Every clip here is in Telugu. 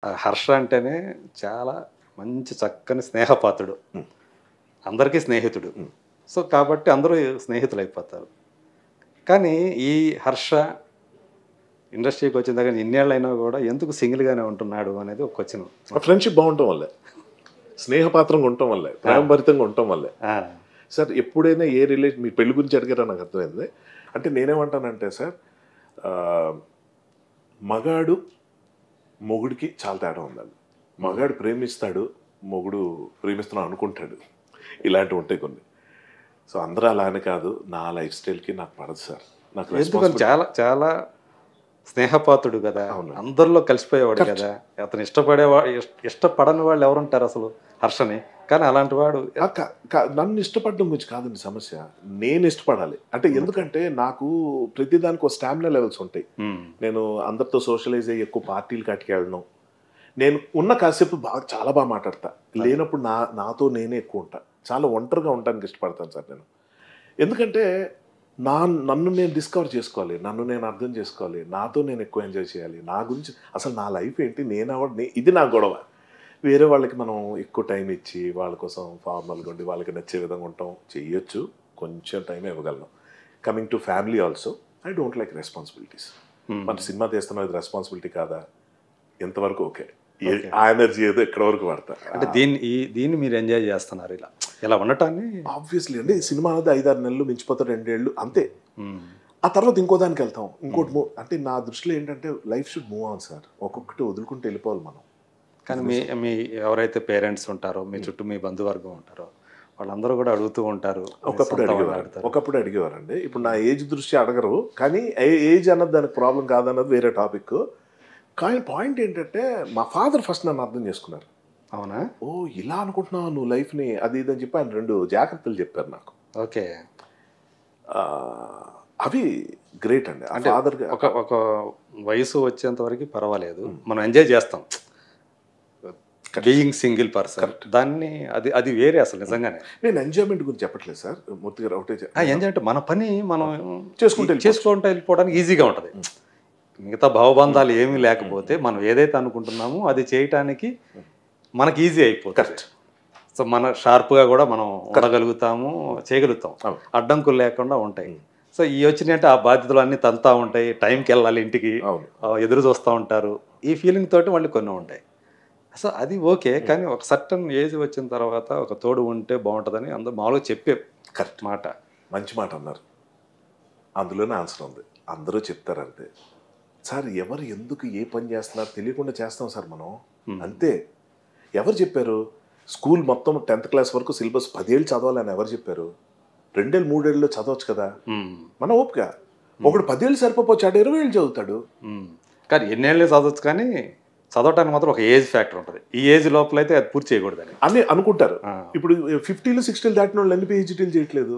హర్ష అంటేనే చాలా మంచి చక్కని స్నేహపాత్రుడు. అందరికీ స్నేహితుడు. సో, కాబట్టి అందరూ స్నేహితులైపోతారు. కానీ ఈ హర్ష ఇండస్ట్రీకి వచ్చిన దగ్గర ఇన్నేళ్ళైనా కూడా ఎందుకు సింగిల్‌గానే ఉంటున్నాడు అనేది ఒక క్వెషన్. ఫ్రెండ్షిప్ బాగుండటం వల్లే, స్నేహపాత్రంగా ఉండటం వల్లే, ప్రేమభరితంగా ఉండటం వల్లే. ఆ! సార్ ఎప్పుడైనా ఏ రిలేషన్ మీ పెళ్లి గురించి అడిగారో నాకు అర్థమైంది. అంటే నేనేమంటానంటే సార్, మగాడు మొగుడికి చాలా తేడా ఉండాలి. మగాడు ప్రేమిస్తాడు, మొగుడు ప్రేమిస్తున్నాను అనుకుంటాడు. ఇలాంటివి ఉంటాయి కొన్ని. సో అందరూ అలానే కాదు. నా లైఫ్ స్టైల్కి నాకు పడదు సార్. నాకు ఎందుకని చాలా చాలా స్నేహపాత్రుడు కదా! అందరిలో కలిసిపోయేవాడు కదా! అతను ఇష్టపడని వాళ్ళు ఎవరుంటారు అసలు హర్షని? కానీ అలాంటి వాడు నన్ను ఇష్టపడడం గురించి కాదండి సమస్య. నేను ఇష్టపడాలి. అంటే ఎందుకంటే నాకు ప్రతిదానికి ఒక స్టామినా లెవెల్స్ ఉంటాయి. నేను అందరితో సోషలైజ్ అయ్యి ఎక్కువ పార్టీలు కట్టుకెళ్ళను. నేను ఉన్న కాసేపు చాలా బాగా మాట్లాడతా. లేనప్పుడు నాతో నేనే ఎక్కువ ఉంటా. చాలా ఒంటరిగా ఉండడానికి ఇష్టపడతాను సార్ నేను. ఎందుకంటే నన్ను నేను డిస్కవర్ చేసుకోవాలి, నన్ను నేను అర్థం చేసుకోవాలి, నాతో నేను ఎక్కువ ఎంజాయ్ చేయాలి, నా గురించి అసలు నా లైఫ్ ఏంటి, ఇది నా గొడవ. వేరే వాళ్ళకి మనం ఎక్కువ టైం ఇచ్చి వాళ్ళ కోసం ఫార్మల్గా ఉండి వాళ్ళకి నచ్చే విధంగా ఉంటాం చెయ్యొచ్చు, కొంచెం టైం ఇవ్వగలను. Coming to family also I don't like responsibilities. మన సినిమా తీస్తున్నది రెస్పాన్సిబిలిటీ కాదా, ఎంతవరకు ఓకే, ఆ ఎనర్జీ ఏదో ఎక్కడ వరకు వాడతా. అంటే దీన్ని మీరు ఎంజాయ్ చేస్తున్నారు ఇలా ఉండటాన్ని? ఆబ్వియస్లీ అండి. సినిమా అనేది 5-6 నెలలు మించిపోతే 2 ఏళ్ళు అంతే. ఆ తర్వాత ఇంకో దానికి వెళ్తాం, ఇంకోటి. అంటే నా దృష్టిలో ఏంటంటే life should move on sir. ఒక్కొక్కటి వదులుకుంటూ వెళ్ళిపోవాలి మనం. కానీ మీ ఎవరైతే పేరెంట్స్ ఉంటారో, మీ చుట్టూ మీ బంధువర్గం ఉంటారో, వాళ్ళందరూ కూడా అడుగుతూ ఉంటారు. ఒకప్పుడు అడిగేవారండి. ఇప్పుడు నా ఏజ్ దృష్టి అడగరు. కానీ ఏజ్ అన్నది దానికి ప్రాబ్లం కాదన్నది వేరే టాపిక్. కానీ పాయింట్ ఏంటంటే మా ఫాదర్ ఫస్ట్ నన్ను అర్థం చేసుకున్నారు. అవునా? ఓ ఇలా అనుకుంటున్నావు నువ్వు లైఫ్ని, అది ఇదని చెప్పి ఆయన 2 జాగ్రత్తలు చెప్పారు నాకు. ఓకే. అవి గ్రేట్ అండి. అంటే ఒక వయసు వచ్చేంత వరకు పర్వాలేదు, మనం ఎంజాయ్ చేస్తాం బీయింగ్ సింగిల్ పర్సన్. దాన్ని అది వేరే అసలు నిజంగానే. నేను ఎంజాయ్మెంట్ గురించి చెప్పట్లేదు సార్. మొత్తంగా ఒకటే ఎంజాయ్ మన పని మనం చేసుకుంటూ వెళ్ళిపోవడానికి ఈజీగా ఉంటుంది. మిగతా భావబంధాలు ఏమీ లేకపోతే మనం ఏదైతే అనుకుంటున్నామో అది చేయటానికి మనకి ఈజీ అయిపోతుంది. సో మన షార్ప్గా కూడా మనం ఉండగలుగుతాము, చేయగలుగుతాం, అడ్డంకులు లేకుండా ఉంటాయి. సో ఈ వచ్చినట్టు ఆ బాధ్యతలు అన్నీ తంతా ఉంటాయి, టైంకి వెళ్ళాలి, ఇంటికి ఎదురు చూస్తూ ఉంటారు, ఈ ఫీలింగ్ తోటి వాళ్ళు కొన్ని ఉంటాయి. సో అది ఓకే. కానీ ఒక సర్టన్ ఏజ్ వచ్చిన తర్వాత ఒక తోడు ఉంటే బాగుంటుందని అందరూ మామూలుగా చెప్పే కరెక్ట్ మాట. మంచి మాట అన్నారు. అందులోనే ఆన్సర్ ఉంది. అందరూ చెప్తారు అంతే సార్. ఎవరు ఎందుకు ఏ పని చేస్తున్నారు తెలియకుండా చేస్తాం సార్ మనం, అంతే. ఎవరు చెప్పారు? స్కూల్ మొత్తం 10th క్లాస్ వరకు సిలబస్ 10 ఏళ్ళు చదవాలని ఎవరు చెప్పారు? 2 ఏళ్ళు 3 ఏళ్ళు చదవచ్చు కదా మన ఓపిక. ఒకడు 10 ఏళ్ళు సరిపోవచ్చు, 20 ఏళ్ళు చదువుతాడు. కానీ ఎన్నేళ్ళు చదవచ్చు, కానీ చదవటానికి మాత్రం ఒక ఏజ్ ఫ్యాక్టర్ ఉంటుంది. ఈ ఏజ్ లోపల అయితే అది పూర్తి చేయకూడదని అని అనుకుంటారు. ఇప్పుడు 50లు 60లు దాటిన వాళ్ళు ఎన్ని PhDలు చేయట్లేదు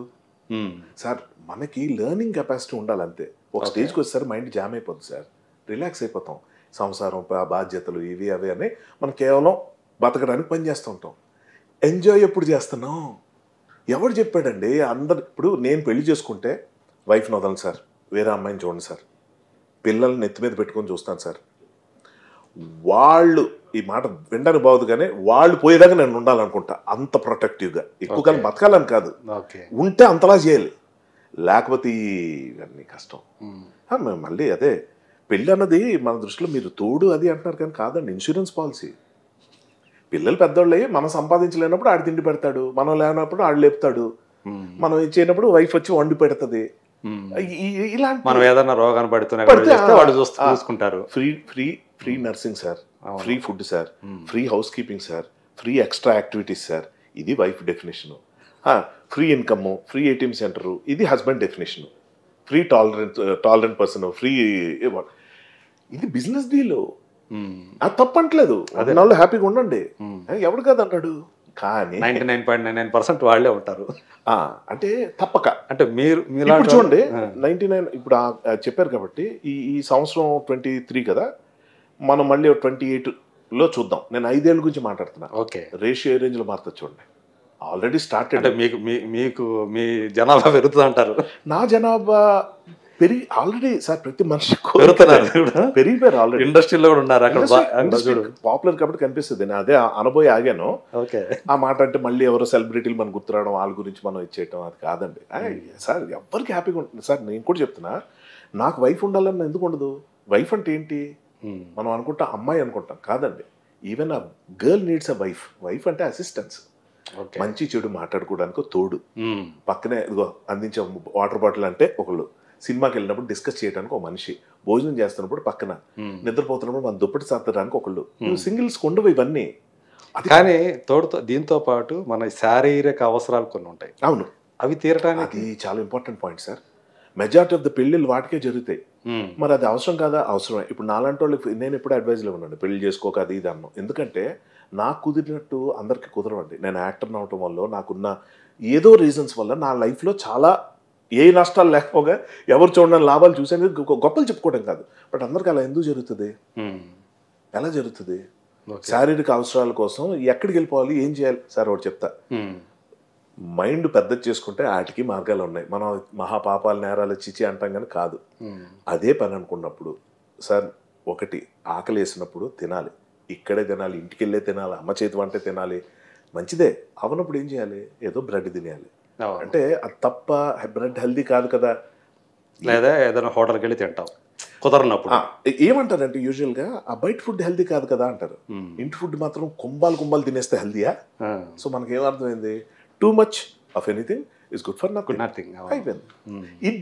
సార్. మనకి లెర్నింగ్ కెపాసిటీ ఉండాలి అంతే. ఒక స్టేజ్కి వచ్చేసరి మైండ్ జామ్ అయిపోతుంది సార్, రిలాక్స్ అయిపోతాం. సంసారం, బాధ్యతలు, ఇవి అవి అని మనం కేవలం బతకడానికి పని చేస్తూ ఉంటాం. ఎంజాయ్ ఎప్పుడు చేస్తున్నాం? ఎవరు చెప్పాడండి? అందరు ఇప్పుడు నేను పెళ్లి చేసుకుంటే వైఫ్ని వదలను సార్, వేరే అమ్మాయిని చూడండి సార్, పిల్లల్ని నెత్తి మీద పెట్టుకొని చూస్తాను సార్. వాళ్ళు ఈ మాట వినడానికి బాగుంది, కానీ వాళ్ళు పోయేదాకా నేను ఉండాలనుకుంటా, అంత ప్రొటెక్టివ్గా. ఎక్కువ కాలం బతకాలని కాదు, ఉంటే అంతలా చేయాలి, లేకపోతే ఇవన్నీ కష్టం. మళ్ళీ అదే పెళ్ళి అన్నది మన దృష్టిలో మీరు తోడు అది అంటున్నారు, కానీ కాదండి, ఇన్సూరెన్స్ పాలసీ. పిల్లలు పెద్దోళ్ళు అయ్యి మనం సంపాదించలేనప్పుడు ఆడు తిండి పెడతాడు, మనం లేనప్పుడు ఆడు లేపుతాడు, మనం ఇచ్చేటప్పుడు వైఫ్ వచ్చి వండి పెడుతుంది. ఇలాంటి మనం ఏదైనా రోగాన్ని పడుతున్నా చూసుకుంటారు. Free nursing sir, free food sir, free housekeeping sir, free extra activities sir, ఇది wife definition. Free income, free ATM centre, ఇది husband definition. Free tolerant person, free, ఇది బిజినెస్ డీల్. అది తప్పట్లేదు, వాళ్ళు హ్యాపీగా ఉండండి, ఎవడు కాదన్నాడు. కానీ 99.99% వాళ్ళే ఉంటారు. అంటే తప్పక, అంటే మీరు చూడండి 99 ఇప్పుడు చెప్పారు కాబట్టి ఈ సంవత్సరం 23 కదా, మనం మళ్ళీ 28లో చూద్దాం. నేను 5 ఏళ్ళ గురించి మాట్లాడుతున్నా. ఓకే. రేషియో ఏ రేంజ్లో మారుతుంది చూడండి. Already started. అంటే మీకు మీ జనాభా పెరుగుతుంది అంటారు. నా జనాభా పెరిగి ఆల్రెడీ సార్ ప్రతి మనిషి పెరుగుతున్నారు పెరిగిపోయారు ఆల్రెడీ. ఇండస్ట్రీలో కూడా ఉన్నారు అక్కడ పాపులర్ కాబట్టి కనిపిస్తుంది. నేను అదే అనబోయి ఆగాను. ఓకే ఆ మాట అంటే మళ్ళీ ఎవరో సెలబ్రిటీలు మనం గుర్తురావడం, వాళ్ళ గురించి మనం ఇచ్చేయటం అది కాదండి. సార్ ఎవరికి హ్యాపీగా ఉంటుంది సార్. నేను కూడా చెప్తున్నా, నాకు వైఫ్ ఉండాలని ఎందుకు ఉండదు? వైఫ్ అంటే ఏంటి? మనం అనుకుంటాం అమ్మాయి అనుకుంటాం, కాదండి. ఈవెన్ ఆ girl needs a wife. Wife అంటే అసిస్టెన్స్, మంచి చెడు మాట్లాడుకోవడానికి తోడు, పక్కనే ఇదిగో అందించే వాటర్ బాటిల్ అంటే ఒకళ్ళు, సినిమాకి వెళ్ళినప్పుడు డిస్కస్ చేయడానికి ఒక మనిషి, భోజనం చేస్తున్నప్పుడు పక్కన, నిద్రపోతున్నప్పుడు మన దుప్పటి సర్దడానికి ఒకళ్ళు. సింగిల్స్ ఉండవు ఇవన్నీ. కానీ తోడుతో దీంతో పాటు మన శారీరక అవసరాలు కొన్ని ఉంటాయి. అవును, అవి తీరటానికి అది చాలా important point sir. Majority of the పెళ్ళిళ్ళు వాటికే జరుగుతాయి. మరి అది అవసరం కాదా? అవసరమే. ఇప్పుడు నాలాంటి వాళ్ళకి నేను ఎప్పుడు అడ్వైజ్లో ఉన్నాను, పెళ్లి చేసుకోక అది ఇది అన్నాను. ఎందుకంటే నాకు కుదిరినట్టు అందరికీ కుదరవండి. నేను యాక్టర్ని అవటం వల్ల, నాకున్న ఏదో రీజన్స్ వల్ల నా లైఫ్లో చాలా ఏ నష్టాలు లేకపోగా ఎవరు చూడని లాభాలు చూసాను. గొప్పలు చెప్పుకోవడం కాదు, బట్ అందరికి అలా ఎందుకు జరుగుతుంది? ఎలా జరుగుతుంది? శారీరక అవసరాల కోసం ఎక్కడికి వెళ్ళిపోవాలి, ఏం చేయాలి సార్? ఒకటి చెప్తా. మైండ్ పెద్దది చేసుకుంటే వాటికి మార్గాలు ఉన్నాయి. మనం మహాపాపాలు నేరాలు చిచి అంటాం కానీ కాదు. అదే పని అనుకున్నప్పుడు సార్, ఒకటి ఆకలి వేసినప్పుడు తినాలి, ఇక్కడే తినాలి, ఇంటికి వెళ్ళే తినాలి, అమ్మ చేతి వంటే తినాలి, మంచిదే. అవనప్పుడు ఏం చేయాలి? ఏదో బ్రెడ్ తినేయాలి. అంటే అది తప్ప బ్రెడ్ హెల్దీ కాదు కదా. లేదా ఏదైనా హోటల్కి వెళ్ళి తింటాం కుదరనప్పుడు. ఏమంటారంటే యూజువల్గా ఆ బయట ఫుడ్ హెల్దీ కాదు కదా అంటారు. ఇంటి ఫుడ్ మాత్రం కుంభాలు తినేస్తే హెల్దీయా? సో మనకేమర్థమైంది? Too much of anything is good for nothing. అయిపోయింది.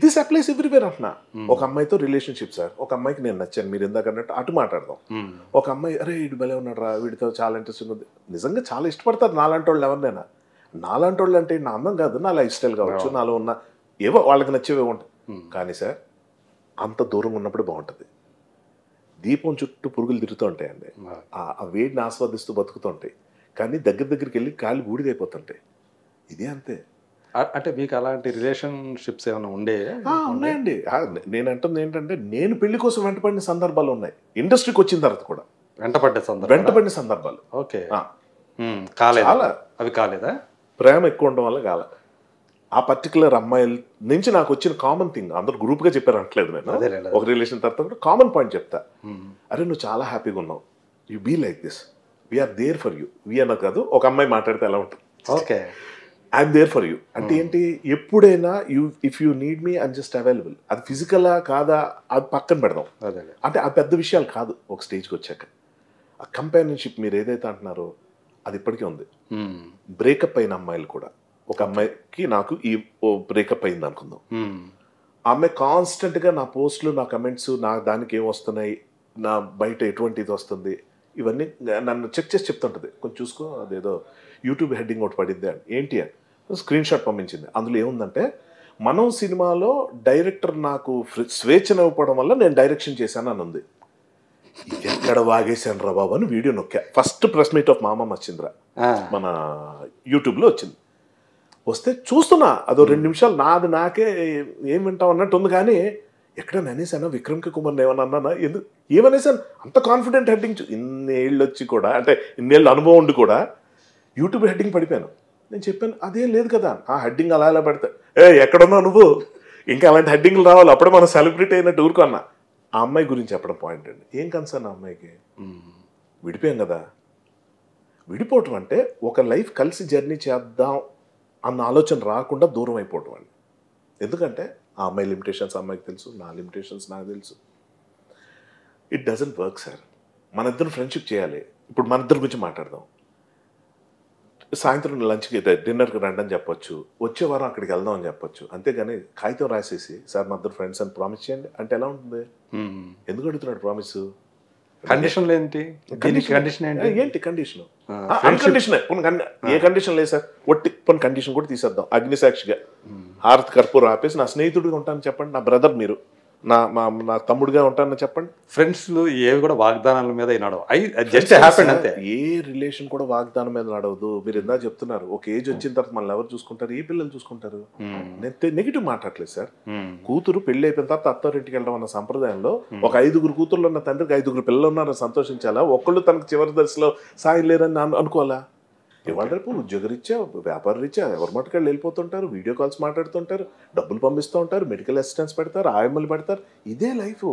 దిస్ అప్లైస్ ఎవ్రీవేర్ అంటున్నా. ఒక అమ్మాయితో రిలేషన్షిప్ సార్, ఒక అమ్మాయికి నేను నచ్చాను, మీరు ఇందాక అన్నట్టు అటు మాట్లాడదాం. ఒక అమ్మాయి అరే వీడు భలే ఉన్నాడు రా, వీడితో చాలా ఇంట్రెస్ట్ ఉన్నది, నిజంగా చాలా ఇష్టపడతారు నాలాంటి వాళ్ళు ఎవరినైనా. నాలాంటి వాళ్ళు అంటే నా అందం కాదు, నా లైఫ్ స్టైల్ కావచ్చు, నాలో ఉన్న ఏవో వాళ్ళకి నచ్చేవే ఉంటాయి. కానీ సార్ అంత దూరం ఉన్నప్పుడు బాగుంటుంది. దీపం చుట్టూ పురుగులు తిరుగుతూ ఉంటాయండి, ఆ వేడిని ఆస్వాదిస్తూ బతుకుతుంటాయి. కానీ దగ్గరికి వెళ్ళి కాళ్ళు బూడిదైపోతుంటాయి. ఇదే అంతే. అంటే మీకు అలాంటి రిలేషన్షిప్స్ ఏమైనా ఉన్నాయండి. నేను అంటుంది ఏంటంటే, నేను పెళ్లి కోసం వెంటపడిన సందర్భాలు ఉన్నాయి. ఇండస్ట్రీకి వచ్చిన తర్వాత కూడా వెంటపడిన సందర్భాలు. ఓకే, చాలా అవి కాలేదా? ప్రేమ ఎక్కువ ఉండడం వల్ల కాల. ఆ పర్టికులర్ అమ్మాయిల నుంచి నాకు వచ్చిన కామన్ థింగ్, అందరు గ్రూప్గా చెప్పారు అంటలేదు నేను. ఒక రిలేషన్ తర్వాత కూడా కామన్ పాయింట్ చెప్తా. అరే నువ్వు చాలా హ్యాపీగా ఉన్నావు, you be like this, we're there for you. వి అన్న కాదు, ఒక అమ్మాయి మాట్లాడితే ఎలా ఉంటుంది, okay I'm there for you అంటే ఏంటి? ఎప్పుడైనా if you need me I'm just available. అది ఫిజికలా కాదా అది పక్కన పెడదాం. అంటే ఆ పెద్ద విషయాలు కాదు. ఒక స్టేజ్కి వచ్చాక ఆ కంపానియన్షిప్ మీరు ఏదైతే అంటున్నారో అది ఇప్పటికీ ఉంది. బ్రేకప్ అయిన అమ్మాయిలు కూడా, ఒక అమ్మాయికి నాకు ఈ బ్రేకప్ అయింది అనుకుందాం, ఆ అమ్మాయి కాన్స్టెంట్గా నా పోస్టులు, నా కమెంట్స్, నా దానికి ఏం వస్తున్నాయి, నా బయట ఎటువంటిది వస్తుంది, ఇవన్నీ నన్ను చెక్ చేసి చెప్తుంటుంది. కొంచెం చూసుకో, అదేదో యూట్యూబ్ హెడ్డింగ్ ఒకటి పడింది అని. ఏంటి అని స్క్రీన్ షాట్ పంపించింది. అందులో ఏముందంటే, మనం సినిమాలో డైరెక్టర్ నాకు స్వేచ్ఛనివ్వడం వల్ల నేను డైరెక్షన్ చేశాను అని ఉంది. ఎక్కడ వాగేశాను రా బాబు అని వీడియో నొక్కా. ఫస్ట్ ప్రెస్ మీట్ ఆఫ్ మామ మచ్చింద్ర మన యూట్యూబ్లో వచ్చింది. వస్తే చూస్తున్నా, అదో 2 నిమిషాలు నాకే ఏం వింటాం అన్నట్టు ఉంది. కానీ ఎక్కడైనా అనేసానా విక్రమ్ కే కుమార్ని ఏమన్నా అన్నానా? ఎందుకు ఏమనేసాను? అంత కాన్ఫిడెంట్ హెడ్డింగ్. ఇన్నేళ్ళు వచ్చి కూడా, అంటే ఇన్నేళ్ళు అనుభవం ఉండి కూడా యూట్యూబ్ హెడ్డింగ్ పడిపోయాను. నేను చెప్పాను అదేం లేదు కదా, ఆ హెడ్డింగ్ అలా పెడతా. ఎక్కడున్నావు నువ్వు, ఇంకా అలాంటి హెడ్డింగ్లు రావాలి, అప్పుడే మనం సెలబ్రిటీ అయినట్టు ఊరుకున్నా. ఆ అమ్మాయి గురించి చెప్పడం పాయింట్ అండి. ఏం కన్సర్న్ ఆ అమ్మాయికి? విడిపోయాం కదా. విడిపోవటం అంటే ఒక లైఫ్ కలిసి జర్నీ చేద్దాం అన్న ఆలోచన రాకుండా దూరం అయిపోవటం అండి. ఎందుకంటే ఆ అమ్మాయి లిమిటేషన్స్ అమ్మాయికి తెలుసు, నా లిమిటేషన్స్ నాకు తెలుసు. It doesn't work sir. మన ఇద్దరు ఫ్రెండ్షిప్ చేయాలి. ఇప్పుడు మన ఇద్దరి గురించి మాట్లాడదాం. సాయంత్రం లంచ్కి డిన్నర్కి రండి అని చెప్పొచ్చు, వచ్చే వారం అక్కడికి వెళ్దాం అని చెప్పొచ్చు. అంతేగాని కాగితం రాసేసి సార్ మా ఇద్దరు ఫ్రెండ్స్ అని ప్రామిస్ చేయండి అంటే ఎలా ఉంటుంది? ఎందుకు అడుగుతున్నాడు ప్రామిస్? కండిషన్లు ఏంటి? కండిషన్ ఏంటి? Condition uncondition. ఏ కండిషన్ లేదు సార్. ఒట్టి కొన్ని కండిషన్ కూడా తీసేద్దాం. అగ్నిసాక్షిగా హారతి కర్పూరం ఆపేసి నా స్నేహితుడిగా ఉంటాను చెప్పండి, నా బ్రదర్ మీరు, నా తమ్ముడుగా ఉంటానని చెప్పండి. ఫ్రెండ్స్ ఏవి కూడా వాగ్దానాల మీద జస్ట్ హ్యాపెండ్ అంతే. ఏ రిలేషన్ కూడా వాగ్దానం మీద నడవదు. మీరు ఇందా చెప్తున్నారు, ఒక ఏజ్ వచ్చిన తర్వాత మనల్ని ఎవరు చూసుకుంటారు? ఏ పిల్లలు చూసుకుంటారు? నెగిటివ్ మాట్లాడలేదు సార్. కూతురు పెళ్లి అయిపోయిన తర్వాత అత్తారింటికి వెళ్ళడం అన్న సంప్రదాయంలో ఒక 5 కూతుర్లు ఉన్న తండ్రికి 5 పిల్లలు ఉన్నారని సంతోషించాలా? ఒకళ్ళు తనకు చివరి దశలో సాయం లేరని అనుకోవాలా? ఇవాళ రేపు ఉద్యోగరీత్యా వ్యాపార రీత్యా ఎవరి మటుకెళ్ళి వెళ్ళిపోతుంటారు, వీడియో కాల్స్ మాట్లాడుతుంటారు, డబ్బులు పంపిస్తూ ఉంటారు, మెడికల్ అసిస్టెన్స్ పెడతారు, ఆయమ్మలు పెడతారు. ఇదే లైఫ్.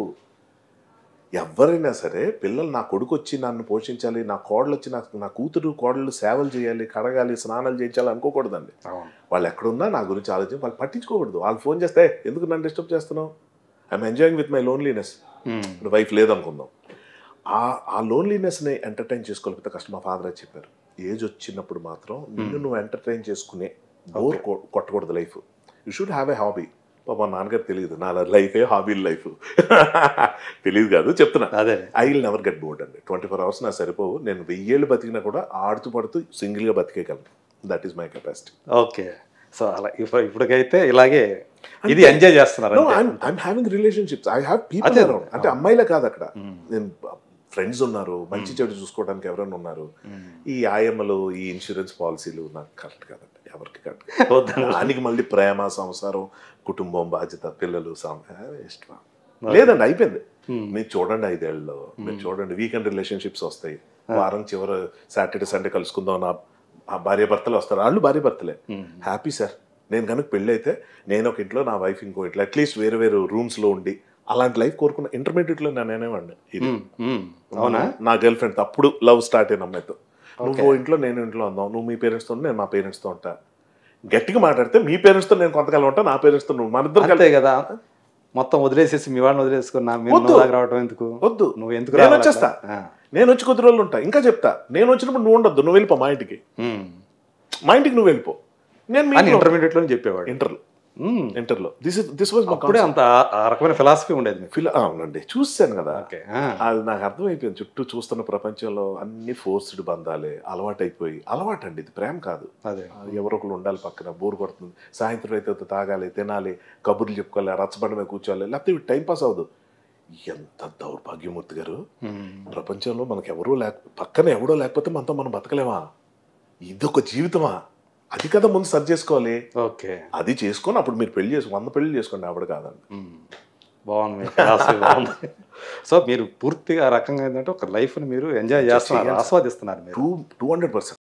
ఎవరైనా సరే పిల్లలు, నా కొడుకు వచ్చి నన్ను పోషించాలి, నా కోడలు వచ్చి నా కూతురు కోడలు సేవలు చేయాలి, కడగాలి, స్నానాలు చేయించాలి అనుకోకూడదండి. వాళ్ళు ఎక్కడున్నా నా గురించి ఆలోచన వాళ్ళు పట్టించుకోకూడదు. వాళ్ళు ఫోన్ చేస్తే ఎందుకు నన్ను డిస్టర్బ్ చేస్తున్నావు, I'm enjoying with my loneliness. Wife లేదనుకుందాం, ఆ లోన్లీనెస్ని ఎంటర్టైన్ చేసుకోలేకపోతే కష్టం. మా ఫాదర్ అని చెప్పారు, ఏజ్ వచ్చినప్పుడు మాత్రం నువ్వు ఎంటర్టైన్ చేసుకునే బోర్ కొట్టకూడదు life. You should have a hobby. మా నాన్నగారు తెలియదు నా లైఫే హాబీ లైఫ్ తెలియదు కాదు చెప్తున్నా. అదే I will never get bored అండి. 24 hours నాకు సరిపోవు. నేను 1000 ఏళ్ళు బతికినా కూడా ఆడుతూ పడుతూ సింగిల్గా బతికేయగలను. That is my capacity. Okay. So అలా ఇప్పటికైతే ఇలాగే ఇది ఎంజాయ్ చేస్తున్నారు. I'm having relationships, I have people around. అంటే అమ్మాయిలే కాదు అక్కడ, నేను ఫ్రెండ్స్ ఉన్నారు, మంచి చెడు చూసుకోవడానికి ఎవరైనా ఉన్నారు. ఈ ఆయమ్మలు, ఈ ఇన్సూరెన్స్ పాలసీలు నాకు కరెక్ట్ కాదండి, ఎవరికి కరెక్ట్. దానికి మళ్ళీ ప్రేమ, సంసారం, కుటుంబం, బాధ్యత, పిల్లలు ఇష్టం లేదండి, అయిపోయింది. మీరు చూడండి 5 ఏళ్ళలో, మీరు చూడండి వీకెండ్ రిలేషన్షిప్స్ వస్తాయి. వారం చివరి సాటర్డే సండే కలుసుకుందాం నా భార్య భర్తలు వస్తారు, వాళ్ళు భార్య భర్తలే హ్యాపీ సార్. నేను కనుక పెళ్ళి అయితే నేను ఒక ఇంట్లో, నా వైఫ్ ఇంకో ఇంట్లో, అట్లీస్ట్ వేరు వేరు రూమ్స్లో ఉండి అలాంటి లైఫ్ కోరుకున్న. ఇంటర్మీడియట్లో నేనేవాడిని. అవునా, నా గర్ల్ ఫ్రెండ్ అప్పుడు లవ్ స్టార్ట్ అయిన అమ్మాయితో, నువ్వు ఇంట్లో నేను ఇంట్లో ఉందాం, నువ్వు మీ పేరెంట్స్తో, నేను మా పేరెంట్స్తో ఉంటా. గట్టిగా మాట్లాడితే మీ పేరెంట్స్తో నేను కొంతకాలం ఉంటా, నా పేరెంట్స్తో నువ్వు, మన ఇద్దరు అంతే కదా. మొత్తం వదిలేసేసి మీ వాడిని వదిలేసుకున్నా రావడం ఎందుకు? వద్దు, నువ్వు ఎందుకు? నేను వచ్చేస్తా, నేను వచ్చి కొద్ది రోజులు ఉంటా. ఇంకా చెప్తా, నేను వచ్చినప్పుడు నువ్వు ఉండొద్దు, నువ్వు వెళ్ళిపో మా ఇంటికి, మా ఇంటికి నువ్వు వెళ్ళిపో. నేను ఇంటర్మీడియట్ లో చెప్పేవాడు. ఇంటర్లో దిస్ వాజ్ అప్పుడే అంత ఆ రకమైన ఫిలాసఫీ ఉండేది. అవునండి, చూసాను కదా. అది నాకు అర్థమైపోయింది. చుట్టూ చూస్తున్న ప్రపంచంలో అన్ని ఫోర్స్డ్ బంధాలే అలవాటైపోయి. అలవాటండి, ఇది ప్రేమ కాదు. ఎవరొకరు ఉండాలి పక్కన, బోర్ కొడుతుంది, సాయంత్రం అయితే తాగాలి, తినాలి, కబుర్లు చెప్పుకోవాలి, రచ్చబండ మీద కూర్చోవాలి, లేకపోతే టైం పాస్ అవ్వదు. ఎంత దౌర్భాగ్యమూర్తి గారు, ప్రపంచంలో మనకు ఎవరూ పక్కన ఎవడో లేకపోతే మనతో మనం బతకలేమా? ఇదొక జీవితమా? అది కదా ముందు సర్చ్ చేసుకోవాలి. ఓకే, అది చేసుకొని అప్పుడు మీరు పెళ్లి 100 పెళ్లి చేసుకోండి, ఆవిడ కాదండి. బాగుంది. సో మీరు పూర్తిగా రకంగా ఏంటంటే ఒక లైఫ్ని మీరు ఎంజాయ్ చేస్తున్నారు, ఆస్వాదిస్తున్నారు. 200%.